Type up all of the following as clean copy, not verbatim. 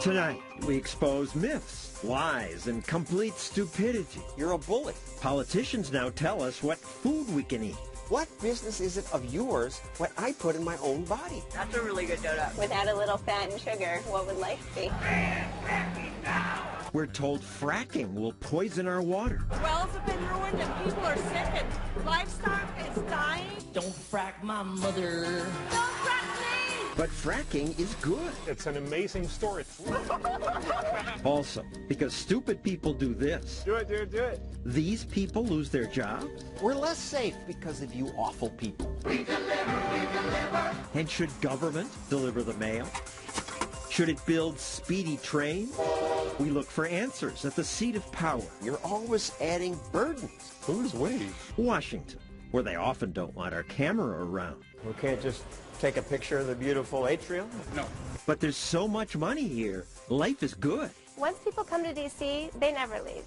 Tonight, we expose myths, lies, and complete stupidity. You're a bully. Politicians now tell us what food we can eat. What business is it of yours what I put in my own body? That's a really good donut. Without a little fat and sugar, what would life be? We're told fracking will poison our water. Wells have been ruined and people are sick and livestock is dying. Don't frack my mother. Don't frack me! But fracking is good. It's an amazing story. Also, because stupid people do this. Do it. These people lose their jobs? We're less safe because of you awful people. We deliver. And should government deliver the mail? Should it build speedy trains? We look for answers at the seat of power. You're always adding burdens. Who's we? Washington, where they often don't want our camera around. We can't just take a picture of the beautiful atrium? No. But there's so much money here. Life is good. Once people come to D.C., they never leave.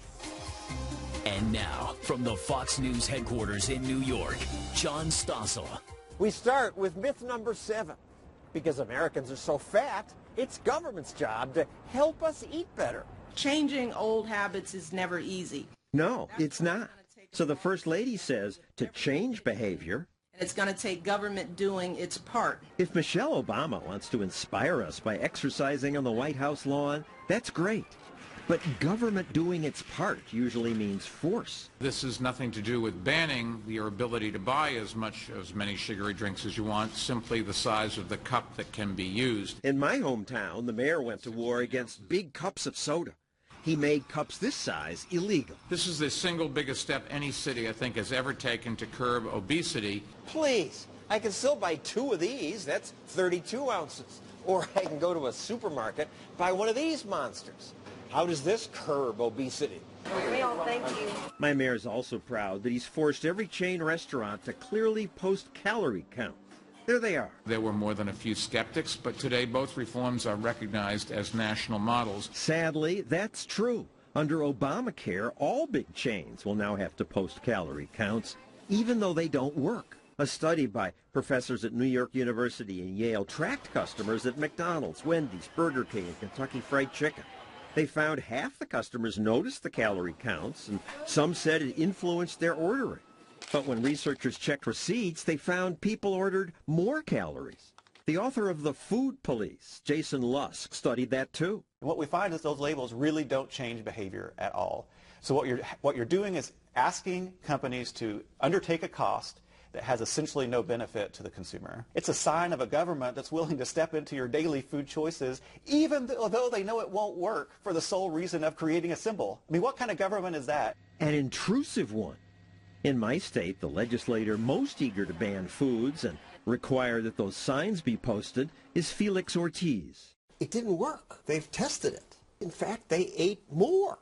And now, from the Fox News headquarters in New York, John Stossel. We start with myth number 7. Because Americans are so fat, it's government's job to help us eat better. Changing old habits is never easy. No, it's not. So the First Lady says to change behavior, It's going to take government doing its part. if Michelle Obama wants to inspire us by exercising on the White House lawn, that's great. But government doing its part usually means force. This has nothing to do with banning your ability to buy as many sugary drinks as you want, simply the size of the cup that can be used. In my hometown, the mayor went to war against big cups of soda. He made cups this size illegal. This is the single biggest step any city, I think, has ever taken to curb obesity. Please, I can still buy 2 of these. That's 32 ounces. Or I can go to a supermarket, buy one of these monsters. How does this curb obesity? We all thank you. My mayor's also proud that he's forced every chain restaurant to clearly post calorie count. There they are. There were more than a few skeptics, but today both reforms are recognized as national models. Sadly, that's true. Under Obamacare, all big chains will now have to post calorie counts, even though they don't work. A study by professors at New York University and Yale tracked customers at McDonald's, Wendy's, Burger King, and Kentucky Fried Chicken. They found half the customers noticed the calorie counts, and some said it influenced their ordering. But when researchers checked receipts, they found people ordered more calories. The author of The Food Police, Jason Lusk, studied that too. What we find is those labels really don't change behavior at all. So what you're doing is asking companies to undertake a cost that has essentially no benefit to the consumer. It's a sign of a government that's willing to step into your daily food choices, even though they know it won't work, for the sole reason of creating a symbol. I mean, what kind of government is that? An intrusive one. In my state, the legislator most eager to ban foods and require that those signs be posted is Felix Ortiz. It didn't work. They've tested it. In fact, they ate more.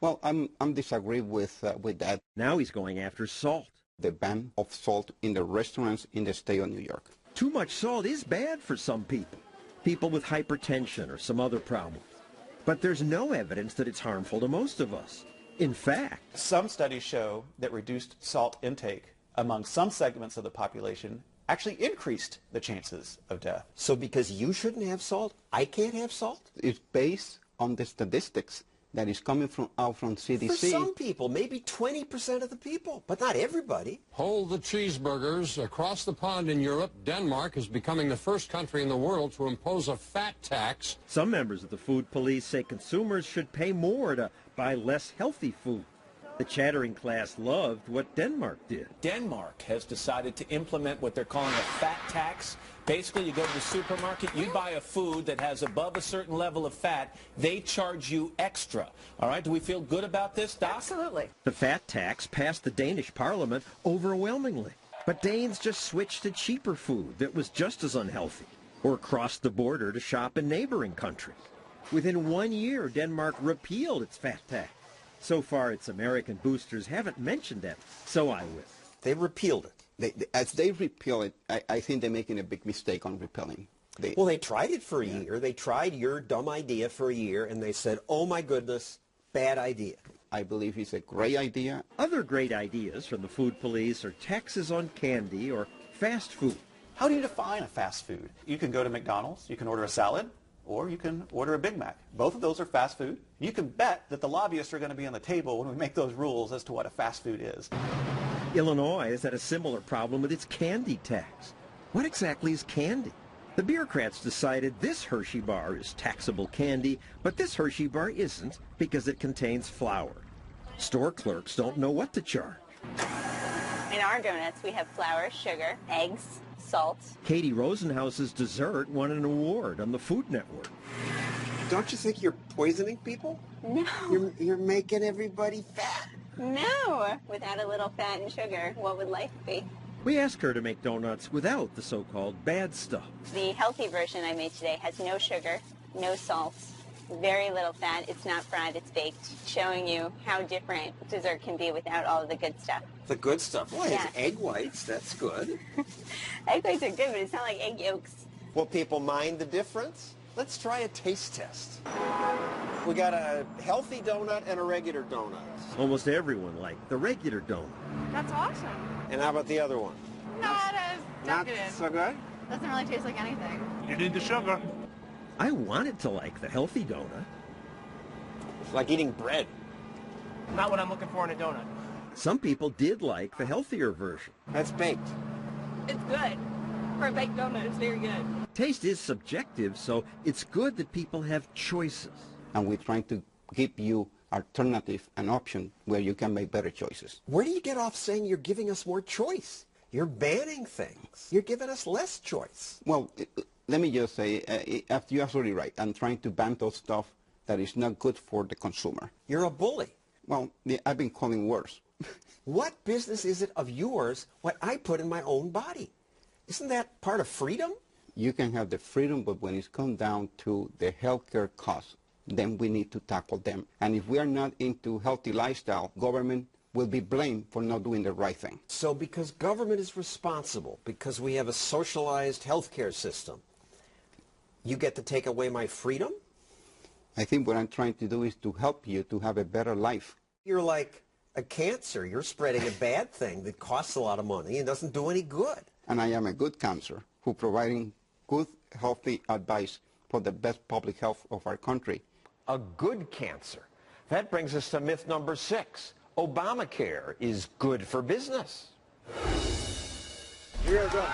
Well, I'm disagree with that. Now he's going after salt. The ban of salt in the restaurants in the state of New York. Too much salt is bad for some people with hypertension or some other problem. But there's no evidence that it's harmful to most of us. In fact, some studies show that reduced salt intake among some segments of the population actually increased the chances of death. So because you shouldn't have salt, I can't have salt? It's based on the statistics that is coming from CDC. For some people, maybe 20% of the people, but not everybody. Hold the cheeseburgers. Across the pond in Europe, Denmark is becoming the first country in the world to impose a fat tax. Some members of the food police say consumers should pay more to buy less healthy food. The chattering class loved what Denmark did. Denmark has decided to implement what they're calling a fat tax. Basically, you go to the supermarket, you buy a food that has above a certain level of fat, they charge you extra. All right, do we feel good about this, Doc? Absolutely. The fat tax passed the Danish parliament overwhelmingly. But Danes just switched to cheaper food that was just as unhealthy, or crossed the border to shop in neighboring countries. Within 1 year, Denmark repealed its fat tax. So far, its American boosters haven't mentioned that, so I will. They repealed it. As they repeal it, I think they're making a big mistake on repealing. Well, they tried it for a year. They tried your dumb idea for a year, and they said, oh, my goodness, bad idea. I believe it's a great idea. Other great ideas from the food police are taxes on candy or fast food. How do you define a fast food? You can go to McDonald's, you can order a salad, or you can order a Big Mac. Both of those are fast food. You can bet that the lobbyists are going to be on the table when we make those rules as to what a fast food is. Illinois has had a similar problem with its candy tax. What exactly is candy? The bureaucrats decided this Hershey bar is taxable candy, but this Hershey bar isn't because it contains flour. Store clerks don't know what to charge. In our donuts, we have flour, sugar, eggs, salt. Katie Rosenhaus's dessert won an award on the Food Network. Don't you think you're poisoning people? No. You're making everybody fat. No. Without a little fat and sugar, what would life be? We asked her to make donuts without the so-called bad stuff. The healthy version I made today has no sugar, no salt, very little fat. It's not fried, it's baked, showing you how different dessert can be without all of the good stuff. The good stuff? Well, Yeah. it's egg whites. That's good. Egg whites are good, but it's not like egg yolks. Will people mind the difference? Let's try a taste test. We got a healthy donut and a regular donut. Almost everyone liked the regular donut. That's awesome. And how about the other one? Not as decadent. so good? Doesn't really taste like anything. You need the sugar. I wanted to like the healthy donut. It's like eating bread. Not what I'm looking for in a donut. Some people did like the healthier version. That's baked. It's good. For a baked donut, it's very good. Taste is subjective, so it's good that people have choices. And we're trying to give you alternative and option where you can make better choices. Where do you get off saying you're giving us more choice? You're banning things. You're giving us less choice. Well, let me just say, you're absolutely right. I'm trying to ban those stuff that is not good for the consumer. You're a bully. Well, I've been calling worse. What business is it of yours what I put in my own body? Isn't that part of freedom? You can have the freedom, but when it comes down to the healthcare costs, then we need to tackle them. And if we are not into healthy lifestyle, government will be blamed for not doing the right thing. So because government is responsible, because we have a socialized healthcare system, you get to take away my freedom? I think what I'm trying to do is to help you to have a better life. You're like a cancer. You're spreading a bad thing that costs a lot of money and doesn't do any good. And I am a good counselor who providing good, healthy advice for the best public health of our country. A good cancer. That brings us to myth number 6. Obamacare is good for business. Here we go.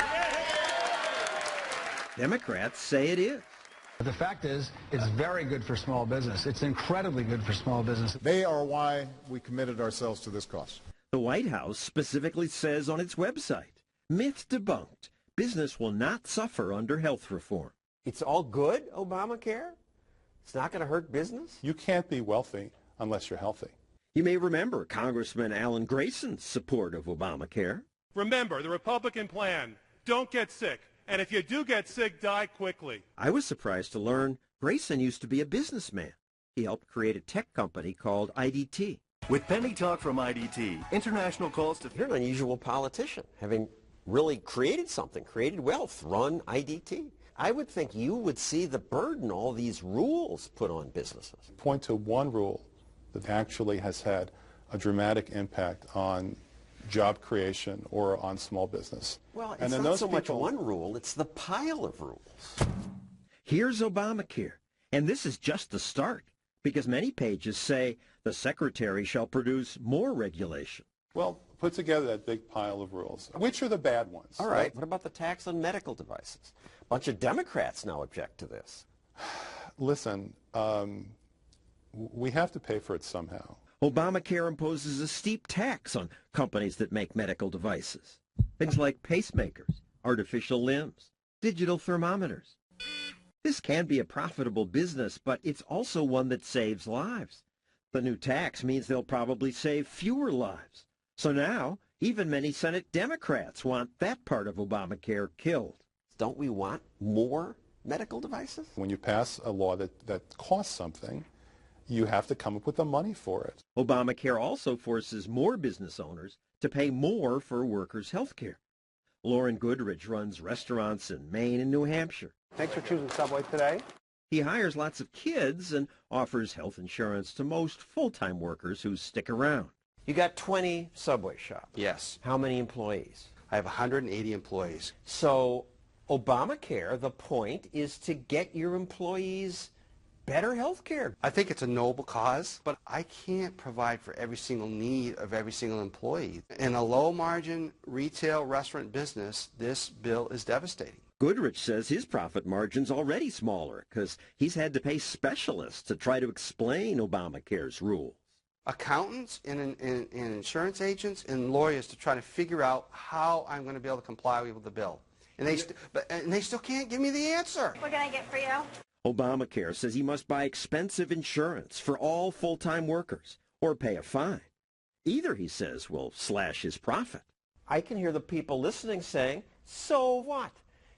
Democrats say it is. The fact is, it's very good for small business. It's incredibly good for small business. They are why we committed ourselves to this cause. The White House specifically says on its website, myth debunked, business will not suffer under health reform. It's all good, Obamacare? It's not going to hurt business? You can't be wealthy unless you're healthy. You may remember Congressman Alan Grayson's support of Obamacare. Remember, the Republican plan, don't get sick. And if you do get sick, die quickly. I was surprised to learn Grayson used to be a businessman. He helped create a tech company called IDT. With Penny Talk from IDT, international calls to... You're an unusual politician, having really created something, created wealth, run IDT. I would think you would see the burden all these rules put on businesses. Point to one rule that actually has had a dramatic impact on job creation or on small business. Well, it's not so much one rule, it's the pile of rules. Here's Obamacare, and this is just the start, because many pages say the secretary shall produce more regulation. Well, put together that big pile of rules. Which are the bad ones? All right, what about the tax on medical devices? A bunch of Democrats now object to this. Listen, we have to pay for it somehow. Obamacare imposes a steep tax on companies that make medical devices. Things like pacemakers, artificial limbs, digital thermometers. This can be a profitable business, but it's also one that saves lives. The new tax means they'll probably save fewer lives. So now, even many Senate Democrats want that part of Obamacare killed. Don't we want more medical devices? When you pass a law that costs something, you have to come up with the money for it. Obamacare also forces more business owners to pay more for workers' health care. Lauren Goodrich runs restaurants in Maine and New Hampshire. Thanks for choosing Subway today. He hires lots of kids and offers health insurance to most full-time workers who stick around. You got 20 Subway shops. Yes. How many employees? I have 180 employees. So Obamacare, the point is to get your employees better health care. I think it's a noble cause, but I can't provide for every single need of every single employee. In a low-margin retail restaurant business, this bill is devastating. Goodrich says his profit margin's already smaller because he's had to pay specialists to try to explain Obamacare's rules. Accountants and insurance agents and lawyers to try to figure out how I'm going to be able to comply with the bill. And they still can't give me the answer. What can I get for you? Obamacare says he must buy expensive insurance for all full-time workers or pay a fine. Either, he says, will slash his profit. I can hear the people listening saying, so what?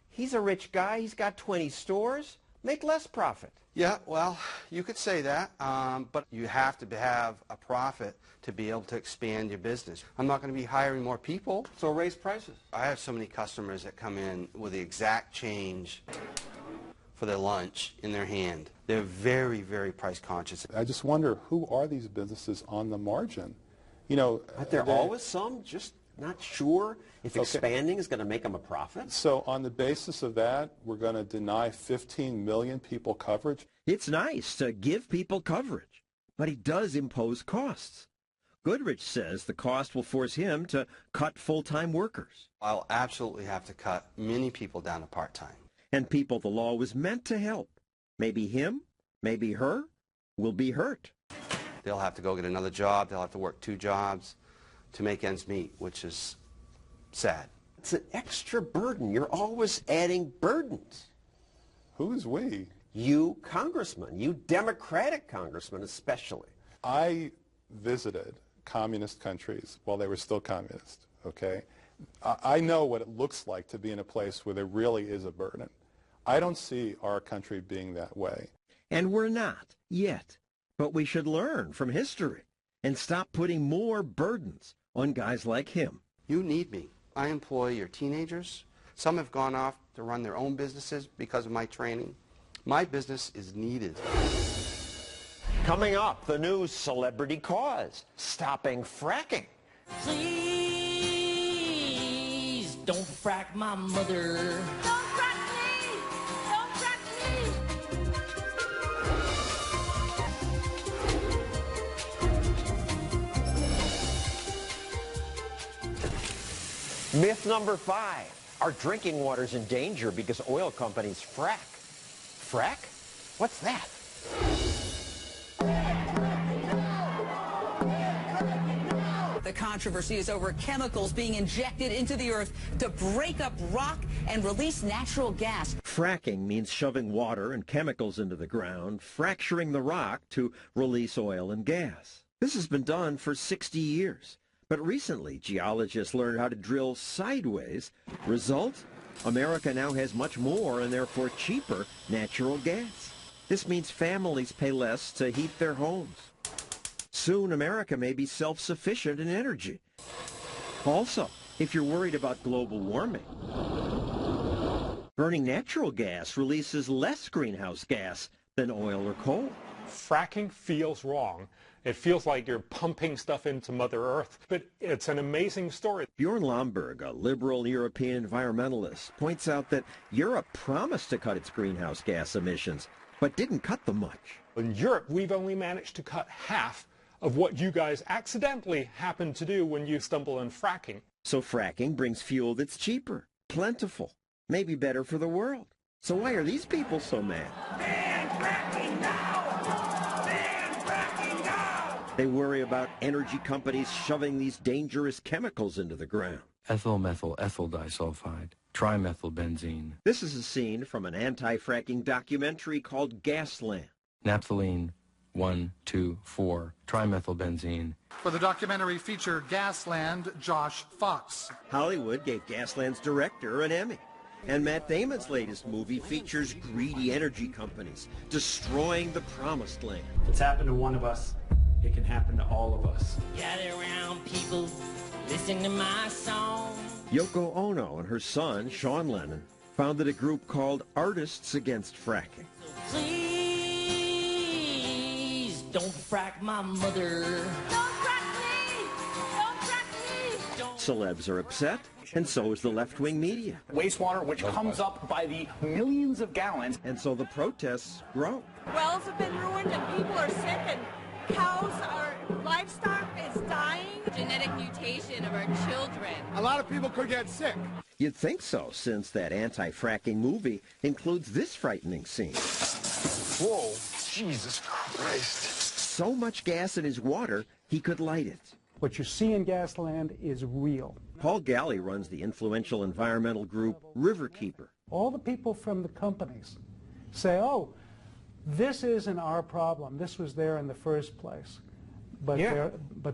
He's a rich guy. He's got 20 stores. Make less profit. Yeah, well, you could say that, but you have to have a profit to be able to expand your business. I'm not going to be hiring more people. So raise prices. I have so many customers that come in with the exact change for their lunch in their hand. They're very, very price conscious. I just wonder, who are these businesses on the margin? You know, but there are always some just not sure if expanding is going to make them a profit. So on the basis of that, we're going to deny 15 million people coverage? It's nice to give people coverage, but he does impose costs. Goodrich says the cost will force him to cut full-time workers. I'll absolutely have to cut many people down to part-time. And people the law was meant to help. Maybe him, maybe her, will be hurt. They'll have to go get another job. They'll have to work 2 jobs to make ends meet, which is sad. It's an extra burden. You're always adding burdens. Who is we? You congressmen, you Democratic congressmen especially. I visited communist countries while they were still communist, okay? I know what it looks like to be in a place where there really is a burden. I don't see our country being that way. And we're not, yet. But we should learn from history and stop putting more burdens on guys like him. You need me. I employ your teenagers. Some have gone off to run their own businesses because of my training. My business is needed. Coming up, the new celebrity cause, stopping fracking. Please don't frack my mother. Don't frack me! Don't frack me! Myth number 5. Our drinking water's in danger because oil companies frack. Frack? What's that? The controversy is over chemicals being injected into the earth to break up rock and release natural gas. Fracking means shoving water and chemicals into the ground, fracturing the rock to release oil and gas. This has been done for 60 years. But recently, geologists learned how to drill sideways. Result? America now has much more and therefore cheaper natural gas. This means families pay less to heat their homes. Soon, America may be self-sufficient in energy. Also, if you're worried about global warming, burning natural gas releases less greenhouse gas than oil or coal. Fracking feels wrong. It feels like you're pumping stuff into Mother Earth, but it's an amazing story. Bjorn Lomborg, a liberal European environmentalist, points out that Europe promised to cut its greenhouse gas emissions, but didn't cut them much. In Europe, we've only managed to cut half of what you guys accidentally happen to do when you stumble on fracking. So fracking brings fuel that's cheaper, plentiful, maybe better for the world. So why are these people so mad? Ban fracking now! Ban fracking now! They worry about energy companies shoving these dangerous chemicals into the ground. Ethyl-methyl ethyl disulfide, trimethylbenzene. This is a scene from an anti-fracking documentary called Gasland. Naphthalene, 1,2,4, trimethylbenzene. For the documentary feature Gasland, Josh Fox. Hollywood gave Gasland's director an Emmy. And Matt Damon's latest movie features greedy energy companies destroying the promised land. If it's happened to one of us, it can happen to all of us. Gather around, people, listen to my song. Yoko Ono and her son, Sean Lennon, founded a group called Artists Against Fracking. Please don't frack my mother. Don't frack me! Don't frack me! Celebs are upset. And so is the left-wing media. Wastewater, which comes up by the millions of gallons. And so the protests grow. Wells have been ruined and people are sick and livestock is dying. Genetic mutation of our children. A lot of people could get sick. You'd think so, since that anti-fracking movie includes this frightening scene. Whoa, Jesus Christ. So much gas in his water, he could light it. What you see in Gasland is real. Paul Galley runs the influential environmental group Riverkeeper. All the people from the companies say, oh, this isn't our problem. This was there in the first place. But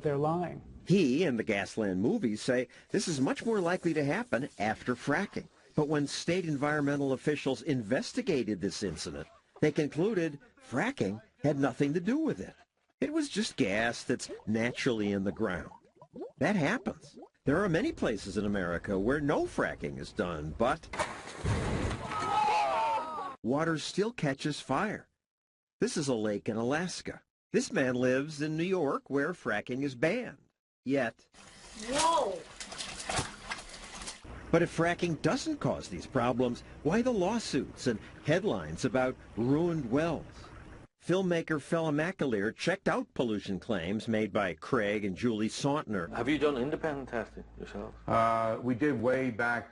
they're lying. He and the Gasland movies say this is much more likely to happen after fracking. But when state environmental officials investigated this incident, they concluded fracking had nothing to do with it. It was just gas that's naturally in the ground. That happens. There are many places in America where no fracking is done, but water still catches fire. This is a lake in Alaska. This man lives in New York where fracking is banned. Yet. Whoa! But if fracking doesn't cause these problems, why the lawsuits and headlines about ruined wells? Filmmaker Fela McAleer checked out pollution claims made by Craig and Julie Sauntner. Have you done independent testing yourself? We did way back,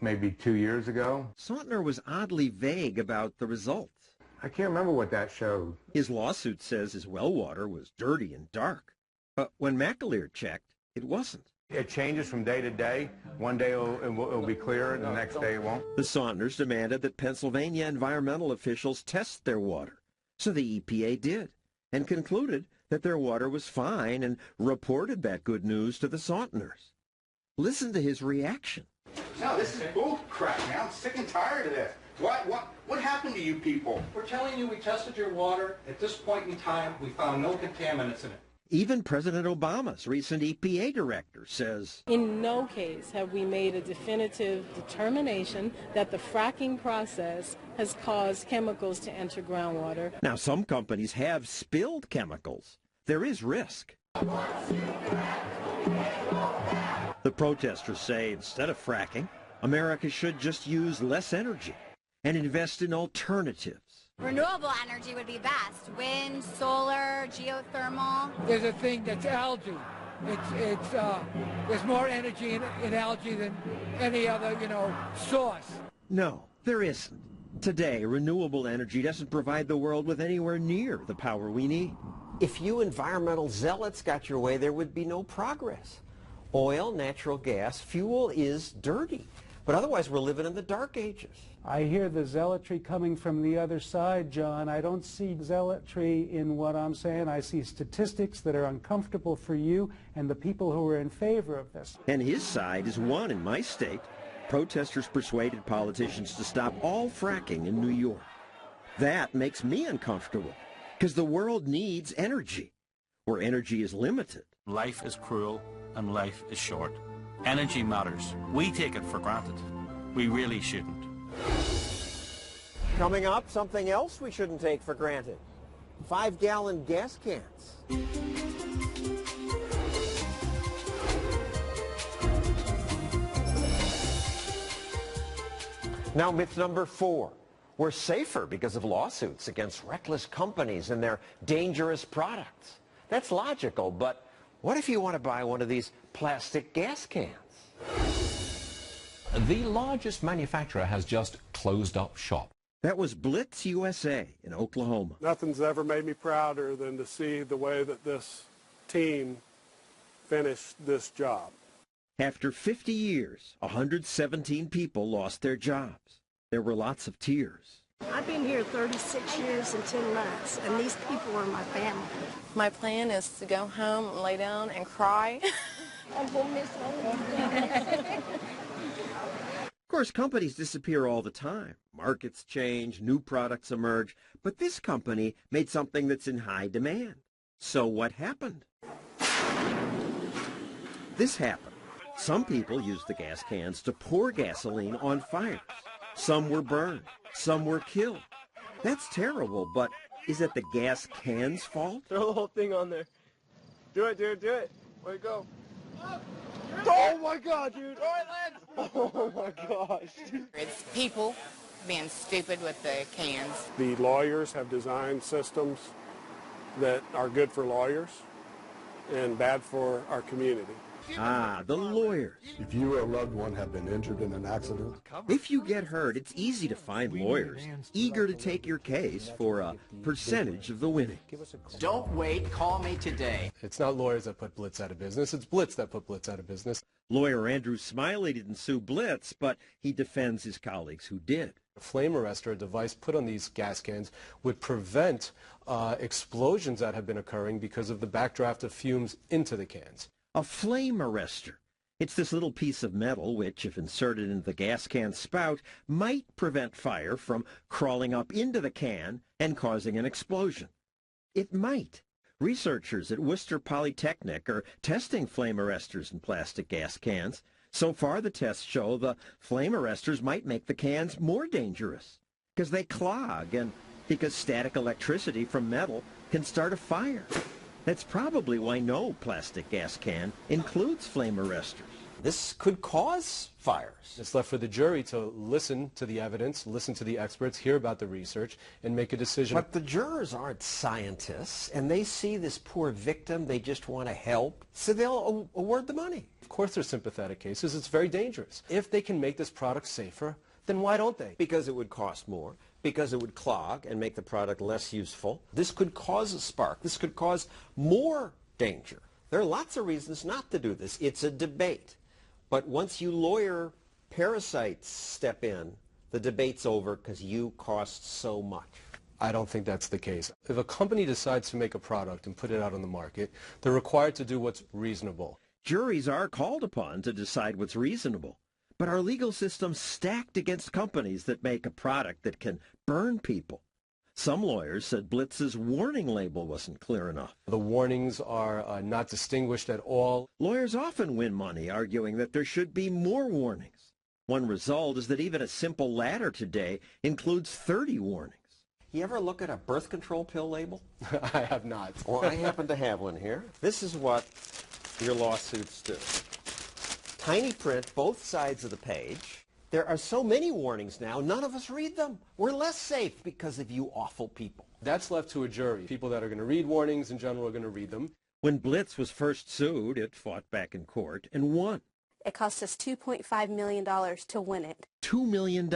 maybe 2 years ago. Sauntner was oddly vague about the results. I can't remember what that showed. His lawsuit says his well water was dirty and dark. But when McAleer checked, it wasn't. It changes from day to day. One day it'll be clear, and the next day it won't. The Sauntners demanded that Pennsylvania environmental officials test their water. So the EPA did, and concluded that their water was fine and reported that good news to the Sauntners. Listen to his reaction. No, this is bull crap, man. I'm sick and tired of this. What happened to you people? We're telling you we tested your water. At this point in time, we found no contaminants in it. Even President Obama's recent EPA director says, in no case have we made a definitive determination that the fracking process has caused chemicals to enter groundwater. Now, some companies have spilled chemicals. There is risk. The protesters say instead of fracking, America should just use less energy and invest in alternatives. Renewable energy would be best. Wind, solar, geothermal. There's a thing that's algae. There's more energy in algae than any other, source. No, there isn't. Today, renewable energy doesn't provide the world with anywhere near the power we need. If you environmental zealots got your way, there would be no progress. Oil, natural gas, fuel is dirty. But otherwise, we're living in the dark ages. I hear the zealotry coming from the other side, John. I don't see zealotry in what I'm saying. I see statistics that are uncomfortable for you and the people who are in favor of this. And his side is one in my state. Protesters persuaded politicians to stop all fracking in New York. That makes me uncomfortable, because the world needs energy, where energy is limited. Life is cruel and life is short. Energy matters. We take it for granted. We really shouldn't. Coming up, something else we shouldn't take for granted. 5-gallon gas cans. Now, myth number 4. We're safer because of lawsuits against reckless companies and their dangerous products. That's logical, but what if you want to buy one of these plastic gas cans? The largest manufacturer has just closed up shop. That was Blitz USA in Oklahoma. Nothing's ever made me prouder than to see the way that this team finished this job. After 50 years, 117 people lost their jobs. There were lots of tears. I've been here 36 years and 10 months, and these people are my family. My plan is to go home and lay down and cry. I'm going to miss one. Of course, companies disappear all the time. Markets change, new products emerge, but this company made something that's in high demand. So what happened? This happened. Some people used the gas cans to pour gasoline on fires. Some were burned. Some were killed. That's terrible, but is it the gas can's fault? Throw the whole thing on there. Do it, dude, do it. Way to go. Oh my God, dude! Oh my gosh! It's people being stupid with the cans. The lawyers have designed systems that are good for lawyers and bad for our community. Ah, the lawyers. If you or a loved one have been injured in an accident, if you get hurt, it's easy to find lawyers eager to take your case for a percentage of the winnings. Don't wait, call me today. It's not lawyers that put Blitz out of business, it's Blitz that put Blitz out of business. Lawyer Andrew Smiley didn't sue Blitz, but he defends his colleagues who did. A flame arrestor, a device put on these gas cans, would prevent explosions that have been occurring because of the backdraft of fumes into the cans. A flame arrestor. It's this little piece of metal which, if inserted into the gas can spout, might prevent fire from crawling up into the can and causing an explosion. It might. Researchers at Worcester Polytechnic are testing flame arrestors in plastic gas cans. So far, the tests show the flame arrestors might make the cans more dangerous because they clog and because static electricity from metal can start a fire. That's probably why no plastic gas can includes flame arrestors. This could cause fires. It's left for the jury to listen to the evidence, listen to the experts, hear about the research, and make a decision. But the jurors aren't scientists, and they see this poor victim. They just want to help, so they'll award the money. Of course there's sympathetic cases. It's very dangerous. If they can make this product safer, then why don't they? Because it would cost more. Because it would clog and make the product less useful. This could cause a spark. This could cause more danger. There are lots of reasons not to do this. It's a debate. But once you lawyer parasites step in, the debate's over because you cost so much. I don't think that's the case. If a company decides to make a product and put it out on the market, they're required to do what's reasonable. Juries are called upon to decide what's reasonable. But our legal system's stacked against companies that make a product that can burn people. Some lawyers said Blitz's warning label wasn't clear enough. The warnings are not distinguished at all. Lawyers often win money arguing that there should be more warnings. One result is that even a simple ladder today includes 30 warnings. You ever look at a birth control pill label? I have not. Well, I happen to have one here. This is what your lawsuits do. Tiny print, both sides of the page. There are so many warnings now, none of us read them. We're less safe because of you awful people. That's left to a jury. People that are going to read warnings in general are going to read them. When Blitz was first sued, it fought back in court and won. It cost us $2.5 million to win it. $2 million.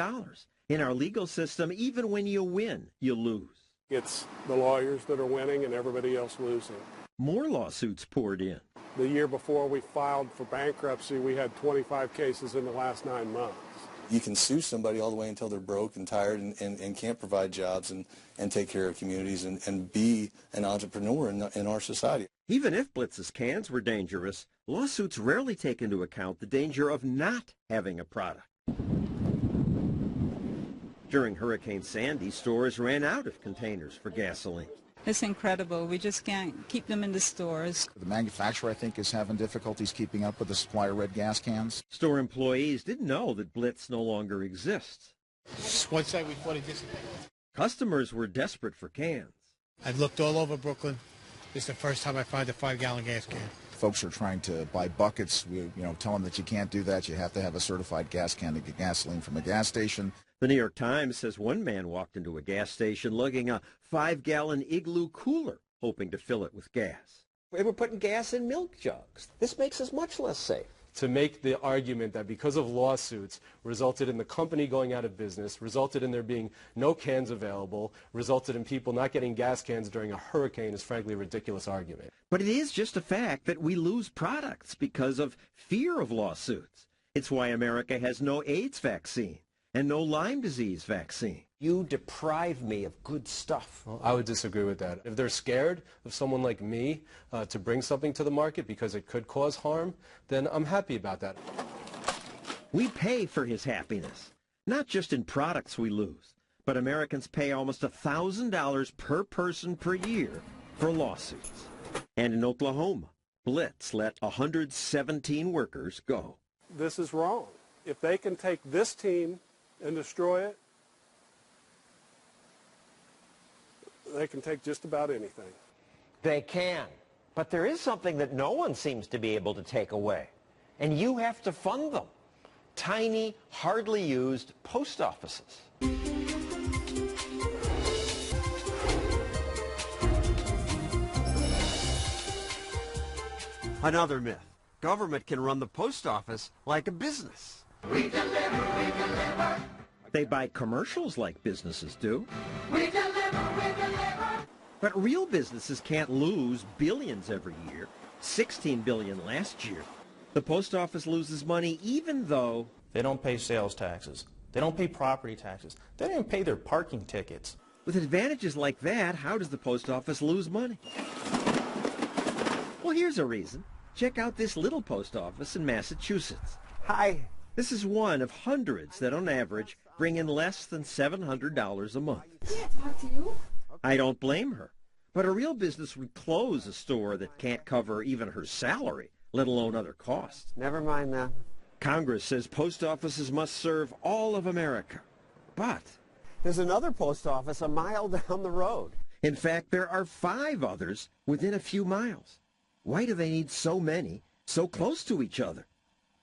In our legal system, even when you win, you lose. It's the lawyers that are winning and everybody else losing. More lawsuits poured in. The year before we filed for bankruptcy, we had 25 cases in the last 9 months. You can sue somebody all the way until they're broke and tired and can't provide jobs and take care of communities and be an entrepreneur in our society. Even if Blitz's cans were dangerous, lawsuits rarely take into account the danger of not having a product. During Hurricane Sandy, stores ran out of containers for gasoline. It's incredible. We just can't keep them in the stores. The manufacturer, I think, is having difficulties keeping up with the supply of red gas cans. Store employees didn't know that Blitz no longer exists. One side we thought it dissipated. Customers were desperate for cans. I've looked all over Brooklyn. This is the first time I found a 5-gallon gas can. Folks are trying to buy buckets. We tell them that you can't do that. You have to have a certified gas can to get gasoline from a gas station. The New York Times says one man walked into a gas station lugging a 5-gallon Igloo cooler, hoping to fill it with gas. They were putting gas in milk jugs. This makes us much less safe. To make the argument that because of lawsuits resulted in the company going out of business, resulted in there being no cans available, resulted in people not getting gas cans during a hurricane is frankly a ridiculous argument. But it is just a fact that we lose products because of fear of lawsuits. It's why America has no AIDS vaccine and no Lyme disease vaccine. You deprive me of good stuff. Well, I would disagree with that. If they're scared of someone like me to bring something to the market because it could cause harm, then I'm happy about that. We pay for his happiness, not just in products we lose, but Americans pay almost $1,000 per person per year for lawsuits. And in Oklahoma, Blitz let 117 workers go. This is wrong. If they can take this team and destroy it, they can take just about anything. They can. But there is something that no one seems to be able to take away. and you have to fund them. Tiny, hardly used post offices. Another myth. Government can run the post office like a business. We deliver. They buy commercials like businesses do. We deliver. But real businesses can't lose billions every year. 16 billion last year. The post office loses money even though they don't pay sales taxes. They don't pay property taxes. They don't even pay their parking tickets. With advantages like that, how does the post office lose money? Well, here's a reason. Check out this little post office in Massachusetts. Hi. This is one of hundreds that on average bring in less than $700 a month. Can't talk to you. I don't blame her. But a real business would close a store that can't cover even her salary, let alone other costs. Never mind that. Congress says post offices must serve all of America. But there's another post office a mile down the road. In fact, there are 5 others within a few miles. Why do they need so many so close to each other?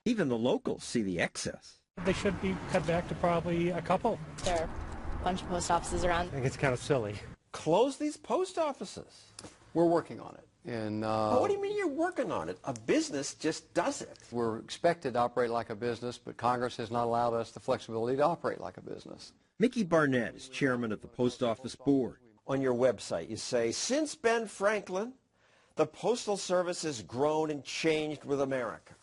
Even the locals see the excess. They should be cut back to probably a couple. There are a bunch of post offices around. I think it's kind of silly. Close these post offices. We're working on it. And what do you mean you're working on it? A business just does it. We're expected to operate like a business, but Congress has not allowed us the flexibility to operate like a business. Mickey Barnett is chairman of the Post Office Board. On your website, you say, since Ben Franklin, the Postal Service has grown and changed with America.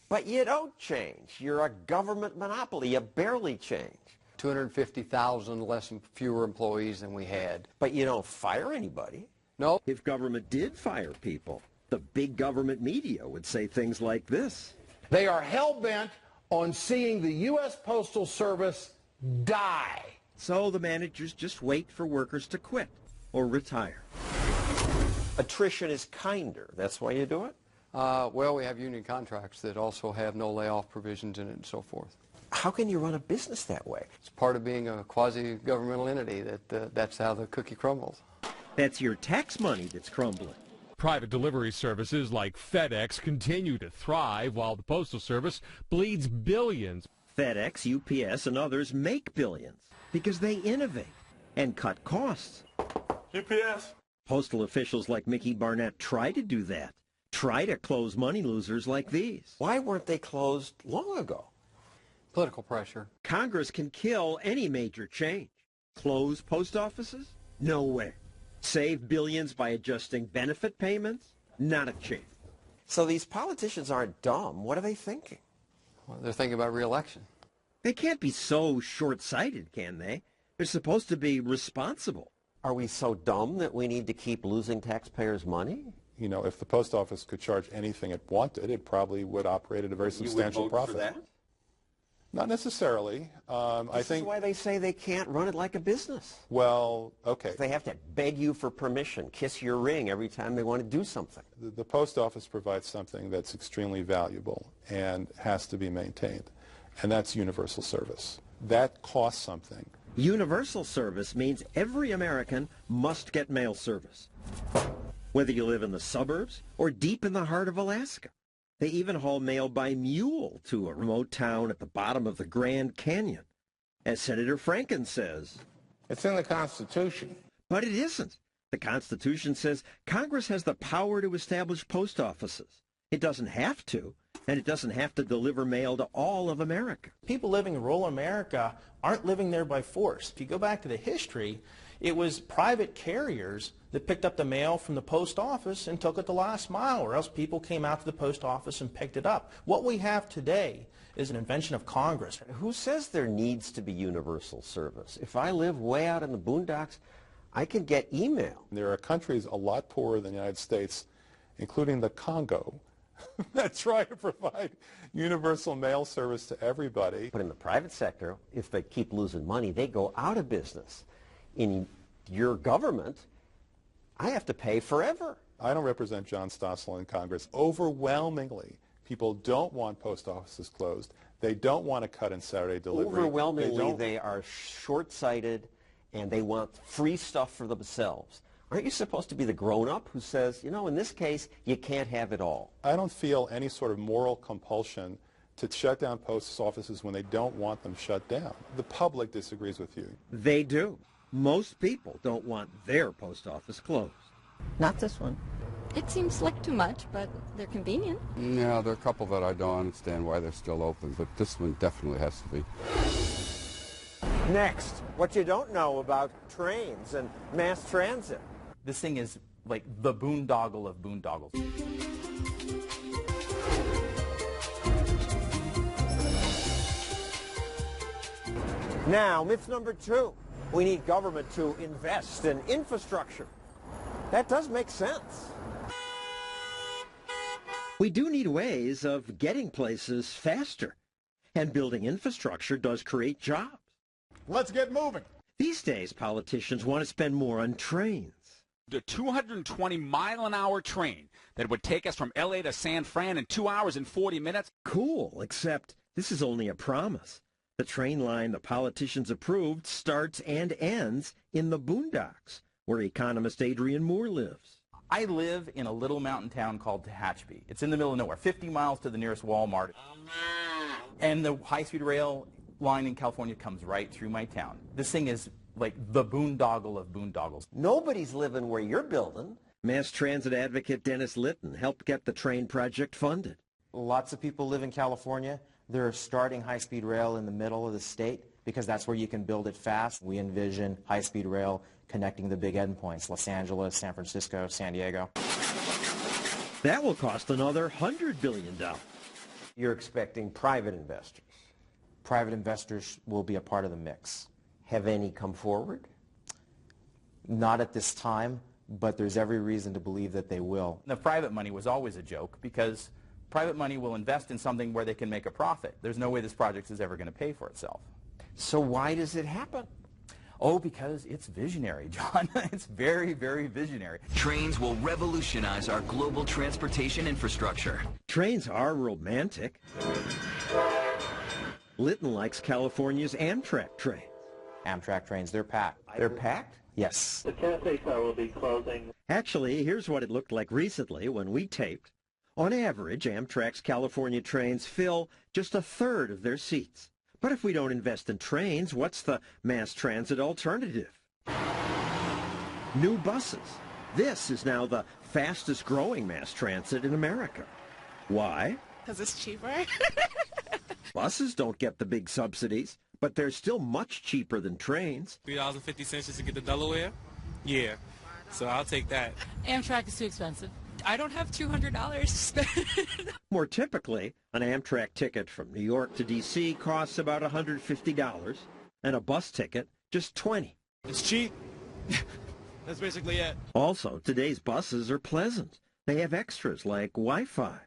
But you don't change. You're a government monopoly. You barely change. 250,000 fewer employees than we had. But you don't fire anybody. No. If government did fire people, the big government media would say things like this. They are hell-bent on seeing the U.S. Postal Service die. So the managers just wait for workers to quit or retire. Attrition is kinder. That's why you do it? Well, we have union contracts that also have no layoff provisions in it and so forth. How can you run a business that way? It's part of being a quasi-governmental entity. That's how the cookie crumbles. That's your tax money that's crumbling. Private delivery services like FedEx continue to thrive while the Postal Service bleeds billions. FedEx, UPS, and others make billions because they innovate and cut costs. UPS. Postal officials like Mickey Barnett try to do that. Try to close money losers like these. Why weren't they closed long ago? Political pressure. Congress can kill any major change. Close post offices? No way. Save billions by adjusting benefit payments? Not a chance. So these politicians aren't dumb. What are they thinking? Well, they're thinking about re-election. They can't be so short-sighted, can they? They're supposed to be responsible. Are we so dumb that we need to keep losing taxpayers' money? You know, if the post office could charge anything it wanted, it probably would operate at a very substantial profit. You would vote for that? Not necessarily. This is why they say they can't run it like a business. Well, okay. They have to beg you for permission, kiss your ring every time they want to do something. The post office provides something that's extremely valuable and has to be maintained, and that's universal service. That costs something. Universal service means every American must get mail service, whether you live in the suburbs or deep in the heart of Alaska. They even haul mail by mule to a remote town at the bottom of the Grand Canyon. As Senator Franken says, it's in the Constitution. But it isn't. The Constitution says Congress has the power to establish post offices. It doesn't have to, and it doesn't have to deliver mail to all of America. People living in rural America aren't living there by force. If you go back to the history, it was private carriers that picked up the mail from the post office and took it the last mile, or else people came out to the post office and picked it up. What we have today is an invention of Congress. Who says there needs to be universal service? If I live way out in the boondocks, I can get email. There are countries a lot poorer than the United States, including the Congo, that try to provide universal mail service to everybody. But in the private sector, if they keep losing money, they go out of business. In your government, I have to pay forever. I don't represent John Stossel in Congress. Overwhelmingly, people don't want post offices closed. They don't want to cut in Saturday delivery. Overwhelmingly, they are short-sighted and they want free stuff for themselves. Aren't you supposed to be the grown-up who says, you know, in this case, you can't have it all? I don't feel any sort of moral compulsion to shut down post offices when they don't want them shut down. The public disagrees with you. They do. Most people don't want their post office closed. Not this one. It seems like too much, but they're convenient. Yeah, there are a couple that I don't understand why they're still open, but this one definitely has to be. Next, what you don't know about trains and mass transit. This thing is like the boondoggle of boondoggles. Now, myth number 2. We need government to invest in infrastructure. That does make sense. We do need ways of getting places faster. And building infrastructure does create jobs. Let's get moving. These days, politicians want to spend more on trains. The 220-mile-an-hour train that would take us from L.A. to San Fran in 2 hours and 40 minutes. Cool, except this is only a promise. The train line the politicians approved starts and ends in the boondocks, where economist Adrian Moore lives. I live in a little mountain town called Tehachapi. It's in the middle of nowhere, 50 miles to the nearest Walmart. And the high-speed rail line in California comes right through my town. This thing is like the boondoggle of boondoggles. Nobody's living where you're building. Mass transit advocate Dennis Litton helped get the train project funded. Lots of people live in California. They're starting high-speed rail in the middle of the state because that's where you can build it fast. We envision high-speed rail connecting the big endpoints, Los Angeles, San Francisco, San Diego. That will cost another $100 billion. You're expecting private investors. Private investors will be a part of the mix. Have any come forward? Not at this time, but there's every reason to believe that they will. The private money was always a joke because private money will invest in something where they can make a profit. There's no way this project is ever going to pay for itself. So why does it happen? Oh, because it's visionary, John. It's very, very visionary. Trains will revolutionize our global transportation infrastructure. Trains are romantic. Litton likes California's Amtrak trains. Amtrak trains, they're packed. They're packed? Yes. The cafe car will be closing. Actually, here's what it looked like recently when we taped. On average, Amtrak's California trains fill just a third of their seats. But if we don't invest in trains, what's the mass transit alternative? New buses. This is now the fastest growing mass transit in America. Why? Because it's cheaper. Buses don't get the big subsidies, but they're still much cheaper than trains. $3.50 just to get to Delaware? Yeah, so I'll take that. Amtrak is too expensive. I don't have $200 to spend. More typically, an Amtrak ticket from New York to D.C. costs about $150, and a bus ticket just $20. It's cheap. That's basically it. Also, today's buses are pleasant. They have extras like Wi-Fi.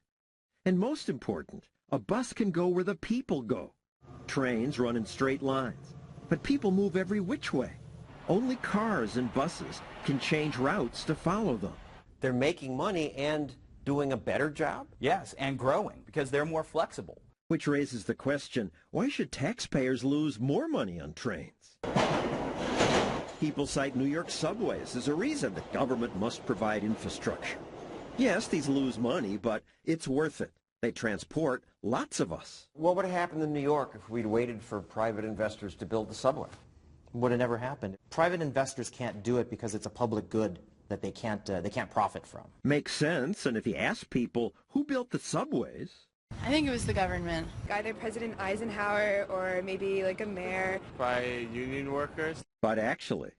And most important, a bus can go where the people go. Trains run in straight lines, but people move every which way. Only cars and buses can change routes to follow them. They're making money and doing a better job? Yes, and growing, because they're more flexible. Which raises the question, why should taxpayers lose more money on trains? People cite New York subways as a reason that government must provide infrastructure. Yes, these lose money, but it's worth it. They transport lots of us. What would have happened in New York if we'd waited for private investors to build the subway? Would have never happened. Private investors can't do it because it's a public good that they can't profit from. Makes sense, and if you ask people who built the subways... I think it was the government. Either President Eisenhower or maybe like a mayor. By union workers. But actually...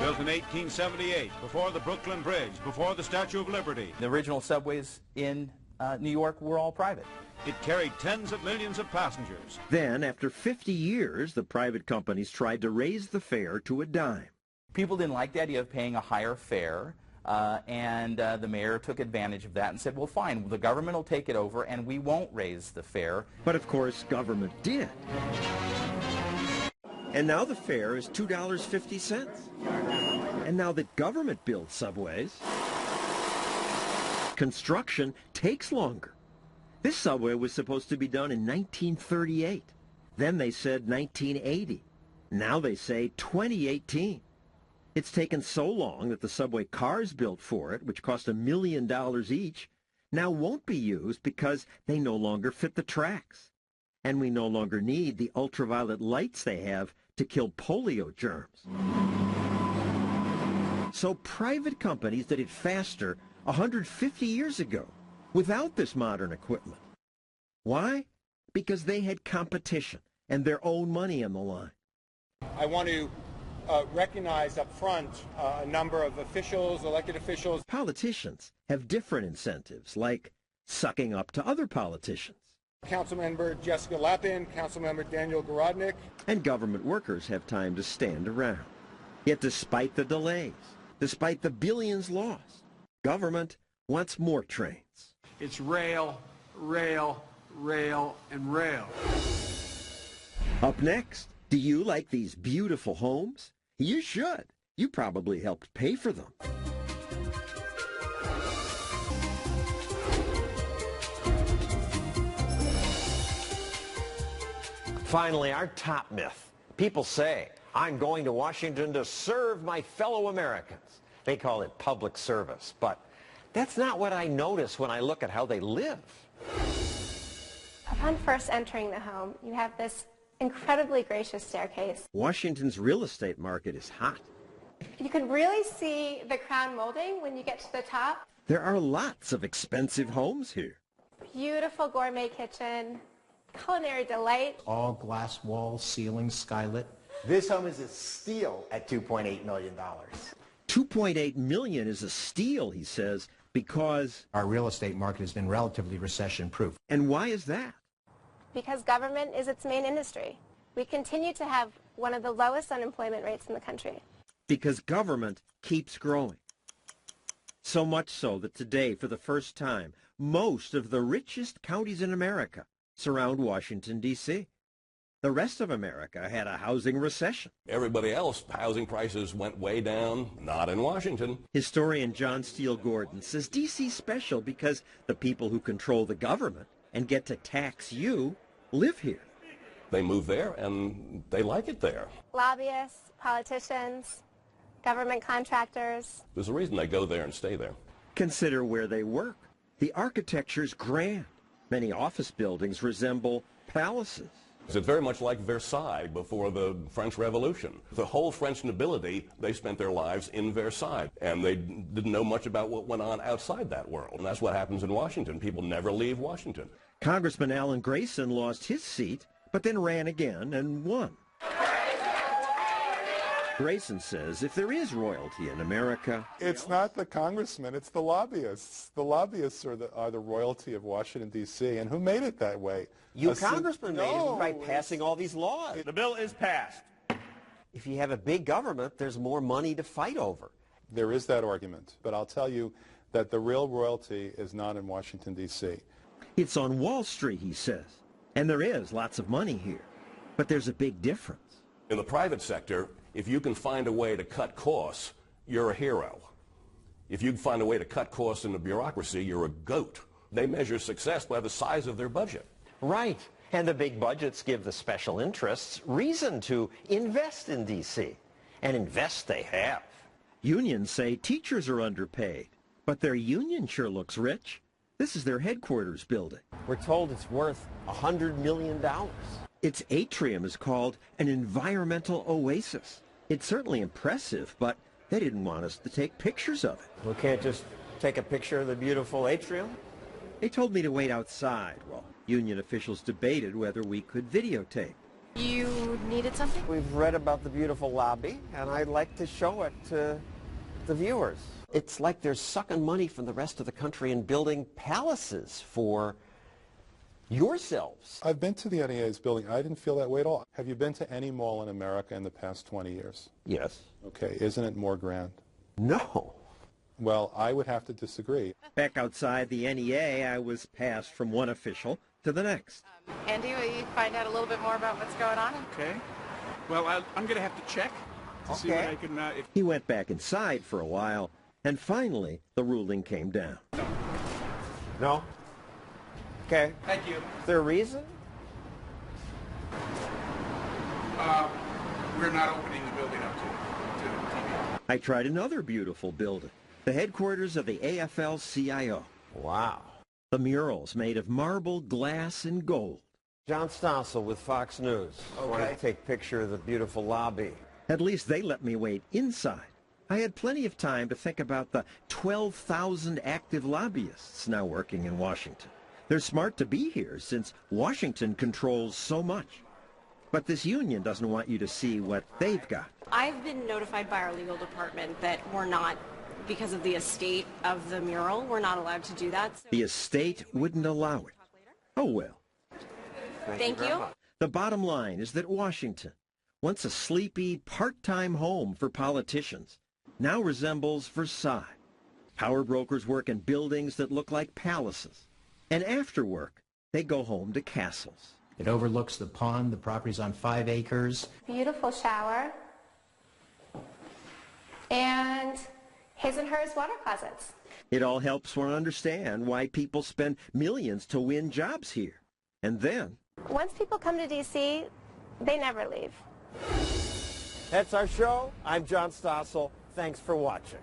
Built in 1878, before the Brooklyn Bridge, before the Statue of Liberty. The original subways in New York were all private. It carried tens of millions of passengers. Then, after 50 years, the private companies tried to raise the fare to a dime. People didn't like the idea of paying a higher fare, and the mayor took advantage of that and said, well, fine, the government will take it over and we won't raise the fare. But of course, government did. And now the fare is $2.50. And now that government builds subways, construction takes longer. This subway was supposed to be done in 1938. Then they said 1980. Now they say 2018. It's taken so long that the subway cars built for it, which cost $1 million each, now won't be used because they no longer fit the tracks. And we no longer need the ultraviolet lights they have to kill polio germs. So private companies did it faster 150 years ago without this modern equipment. Why? Because they had competition and their own money on the line. I want to recognize up front a number of officials, elected officials. Politicians have different incentives, like sucking up to other politicians. Councilmember Jessica Lappin, Councilmember Daniel Gorodnick. And government workers have time to stand around. Yet despite the delays, despite the billions lost, government wants more trains. It's rail, rail, rail, and rail. Up next, do you like these beautiful homes? You should. You probably helped pay for them. Finally, our top myth. People say, I'm going to Washington to serve my fellow Americans. They call it public service, but that's not what I notice when I look at how they live. Upon first entering the home, you have this incredibly gracious staircase. Washington's real estate market is hot. You can really see the crown molding when you get to the top. There are lots of expensive homes here. Beautiful gourmet kitchen, culinary delight. All glass walls, ceilings, skylit. This home is a steal at $2.8 million. $2.8 million is a steal, he says, because our real estate market has been relatively recession-proof. And why is that? Because government is its main industry. We continue to have one of the lowest unemployment rates in the country. Because government keeps growing. So much so that today, for the first time, most of the richest counties in America surround Washington, D.C. The rest of America had a housing recession. Everybody else, housing prices went way down, not in Washington. Historian John Steele Gordon says D.C.'s special because the people who control the government and get to tax you live here. They move there and they like it there. Lobbyists, politicians, government contractors. There's a reason they go there and stay there. Consider where they work. The architecture's grand. Many office buildings resemble palaces. It's very much like Versailles before the French Revolution. The whole French nobility, they spent their lives in Versailles, and they didn't know much about what went on outside that world. And that's what happens in Washington. People never leave Washington. Congressman Alan Grayson lost his seat, but then ran again and won. Grayson says if there is royalty in America... It's not the congressmen, it's the lobbyists. The lobbyists are the royalty of Washington, D.C., and who made it that way? You congressmen made it by passing all these laws. The bill is passed. If you have a big government, there's more money to fight over. There is that argument, but I'll tell you that the real royalty is not in Washington, D.C. It's on Wall Street, he says, and there is lots of money here, but there's a big difference. In the private sector, if you can find a way to cut costs, you're a hero. If you can find a way to cut costs in the bureaucracy, you're a goat. They measure success by the size of their budget. Right. And the big budgets give the special interests reason to invest in D.C. And invest they have. Unions say teachers are underpaid, but their union sure looks rich. This is their headquarters building. We're told it's worth $100 million. Its atrium is called an environmental oasis. It's certainly impressive, but they didn't want us to take pictures of it. We can't just take a picture of the beautiful atrium? They told me to wait outside while union officials debated whether we could videotape. You needed something? We've read about the beautiful lobby, and I'd like to show it to the viewers. It's like they're sucking money from the rest of the country and building palaces for yourselves. I've been to the NEA's building. I didn't feel that way at all. Have you been to any mall in America in the past 20 years? Yes. Okay, isn't it more grand? No. Well, I would have to disagree. Back outside the NEA, I was passed from one official to the next. Andy, will you find out a little bit more about what's going on? Okay. Well, I'm going to have to check to see what I can... He went back inside for a while, and finally, the ruling came down. No? Okay. Thank you. Is there a reason? We're not opening the building up to TV. I tried another beautiful building, the headquarters of the AFL-CIO. Wow. The murals made of marble, glass, and gold. John Stossel with Fox News. I wanted to take a picture of the beautiful lobby. At least they let me wait inside. I had plenty of time to think about the 12,000 active lobbyists now working in Washington. They're smart to be here since Washington controls so much. But this union doesn't want you to see what they've got. I've been notified by our legal department that we're not, because of the estate of the mural, we're not allowed to do that. So The estate wouldn't allow it. Oh well. Thank you. The bottom line is that Washington, once a sleepy, part-time home for politicians, now resembles Versailles. Power brokers work in buildings that look like palaces. And after work, they go home to castles. It overlooks the pond. The property's on 5 acres. Beautiful shower. And his and hers water closets. It all helps one understand why people spend millions to win jobs here. And then, Once people come to D.C., they never leave. That's our show. I'm John Stossel. Thanks for watching.